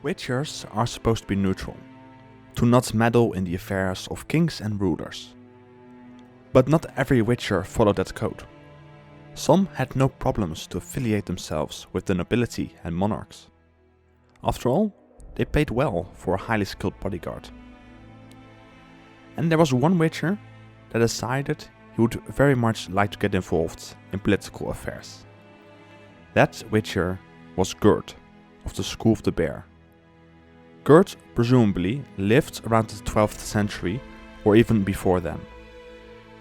Witchers are supposed to be neutral, to not meddle in the affairs of kings and rulers. But not every Witcher followed that code. Some had no problems to affiliate themselves with the nobility and monarchs. After all, they paid well for a highly skilled bodyguard. And there was one Witcher that decided he would very much like to get involved in political affairs. That Witcher was Gerd, of the School of the Bear. Gerd presumably lived around the 12th century or even before then.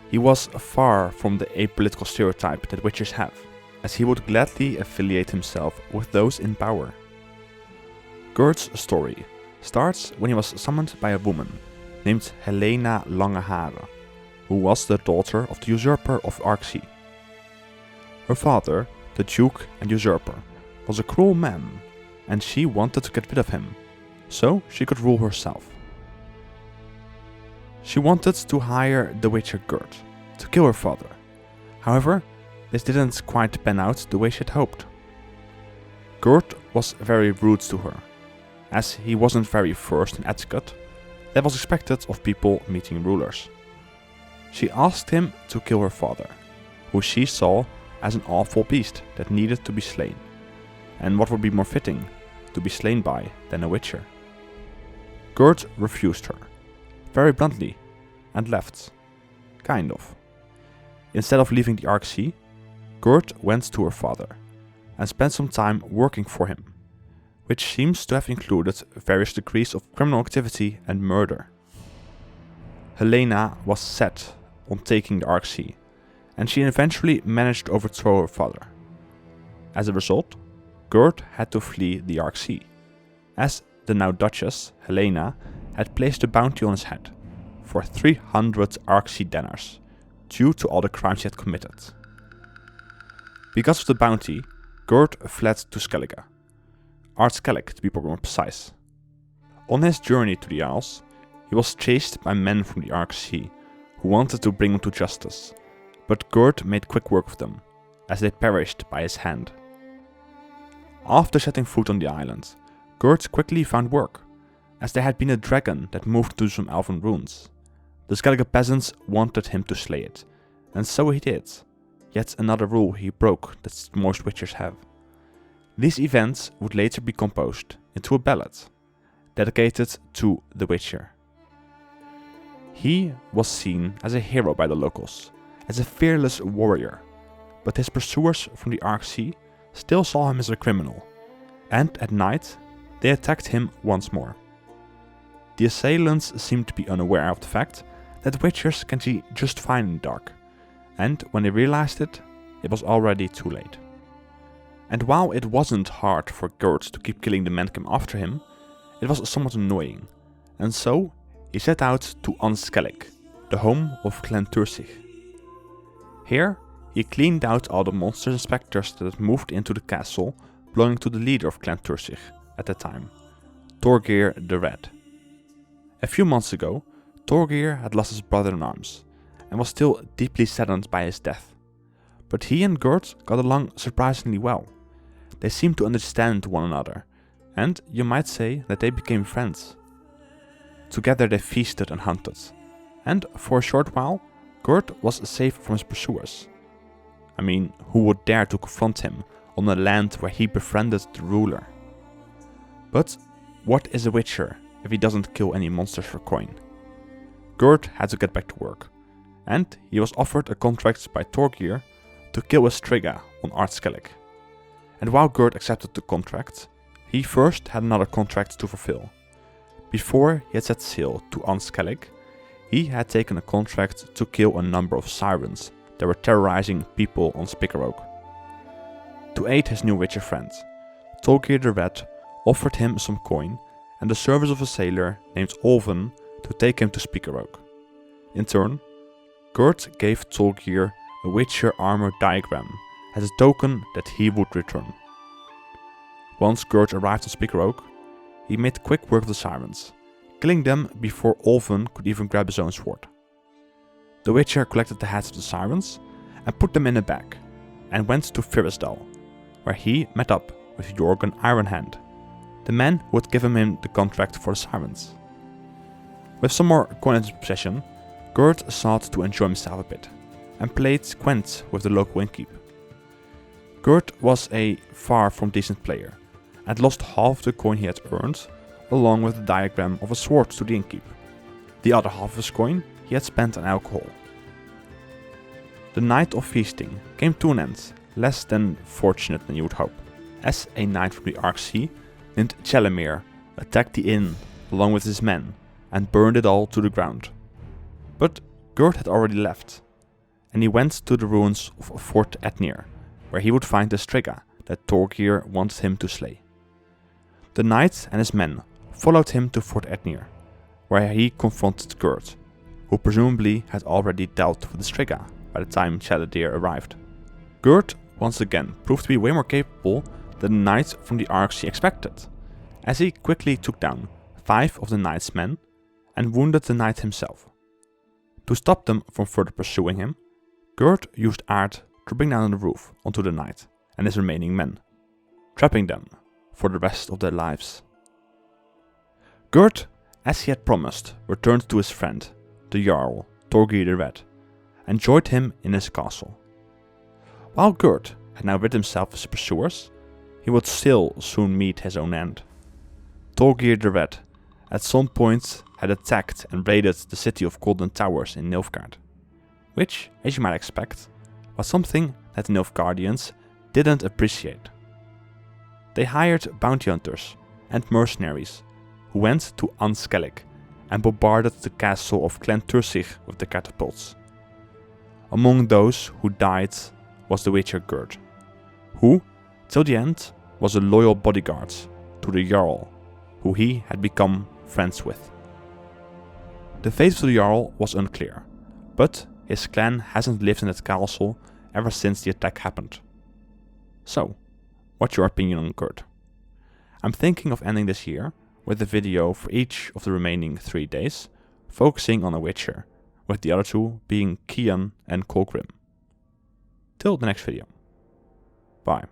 He was far from the apolitical stereotype that witchers have, as he would gladly affiliate himself with those in power. Gerd's story starts when he was summoned by a woman named Helena Langehare, who was the daughter of the usurper of Arksea. Her father, the Duke and usurper, was a cruel man, and she wanted to get rid of him, so she could rule herself. She wanted to hire the Witcher Gerd to kill her father. However, this didn't quite pan out the way she had hoped. Gerd was very rude to her, as he wasn't very versed in etiquette that was expected of people meeting rulers. She asked him to kill her father, who she saw as an awful beast that needed to be slain, and what would be more fitting to be slain by than a witcher. Gerd refused her, very bluntly, and left. Kind of. Instead of leaving the Arksea, Gerd went to her father, and spent some time working for him, which seems to have included various degrees of criminal activity and murder. Helena was set on taking the Arksea, and she eventually managed to overthrow her father. As a result, Gerd had to flee the Arksea, as the now Duchess, Helena, had placed a bounty on his head for 300 Arksea denars, due to all the crimes he had committed. Because of the bounty, Gerd fled to Skellige, Skellige to be more precise. On his journey to the Isles, he was chased by men from the Arksea who wanted to bring him to justice, but Gerd made quick work of them, as they perished by his hand. After setting foot on the island, Gerd quickly found work, as there had been a dragon that moved to some elven ruins. The Skellige peasants wanted him to slay it, and so he did. Yet another rule he broke that most witchers have. These events would later be composed into a ballad, dedicated to the Witcher. He was seen as a hero by the locals, as a fearless warrior, but his pursuers from the Arksea still saw him as a criminal, and at night they attacked him once more. The assailants seemed to be unaware of the fact that witchers can see just fine in the dark, and when they realized it, it was already too late. And while it wasn't hard for Gerd to keep killing the men came after him, it was somewhat annoying, and so he set out to Skellige, the home of Clan Torgyr. Here, he cleaned out all the monsters and specters that had moved into the castle belonging to the leader of Clan Torgyr at that time, Torgyr the Red. A few months ago, Torgyr had lost his brother-in-arms, and was still deeply saddened by his death. But he and Gerd got along surprisingly well. They seemed to understand one another, and you might say that they became friends. Together they feasted and hunted, and for a short while, Gerd was safe from his pursuers. I mean, who would dare to confront him on a land where he befriended the ruler? But what is a witcher if he doesn't kill any monsters for coin? Gerd had to get back to work, and he was offered a contract by Torgyr to kill a Striga on Skellige. And while Gerd accepted the contract, he first had another contract to fulfill. Before he had set sail to Skellige, he had taken a contract to kill a number of sirens that were terrorizing people on Spikeroog. To aid his new witcher friend, Torgyr the Red offered him some coin and the service of a sailor named Olven to take him to Spikeroog. In turn, Gerd gave Torgyr a witcher armor diagram as a token that he would return. Once Gerd arrived on Spikeroog, he made quick work of the sirens, killing them before Olven could even grab his own sword. The witcher collected the heads of the sirens and put them in a bag, and went to Firisdal, where he met up with Jorgen Ironhand, the man who had given him the contract for the sirens. With some more coin in his possession, Gerd sought to enjoy himself a bit, and played Gwent with the local innkeep. Gerd was a far from decent player, and lost half the coin he had earned, along with the diagram of a sword to the innkeep. The other half of his coin he had spent on alcohol. The night of feasting came to an end, less than fortunate than you would hope, as a knight from the Arksea named Chelemir attacked the inn along with his men and burned it all to the ground. But Gerd had already left, and he went to the ruins of Fort Etnir, where he would find the Striga that Torgyr wanted him to slay. The knight and his men followed him to Fort Etnir, where he confronted Gerd, who presumably had already dealt with the Striga by the time Chelemir arrived. Gerd once again proved to be way more capable than the knight from the Arksea expected, as he quickly took down 5 of the knight's men and wounded the knight himself. To stop them from further pursuing him, Gerd used Aard to bring down the roof onto the knight and his remaining men, trapping them for the rest of their lives. Gerd, as he had promised, returned to his friend, the Jarl, Torgyr the Red, and joined him in his castle. While Gerd had now rid himself of his pursuers, he would still soon meet his own end. Torgyr the Red at some point had attacked and raided the city of Golden Towers in Nilfgaard, which, as you might expect, was something that the Nilfgaardians didn't appreciate. They hired bounty hunters and mercenaries who went to Skellige and bombarded the castle of Clan Tursich with the catapults. Among those who died was the Witcher Gerd, who, till the end, was a loyal bodyguard to the Jarl, who he had become friends with. The fate of the Jarl was unclear, but his clan hasn't lived in that castle ever since the attack happened. So, what's your opinion on Gerd? I'm thinking of ending this here with a video for each of the remaining 3 days, focusing on a Witcher, with the other 2 being Kian and Colgrim. Till the next video. Bye.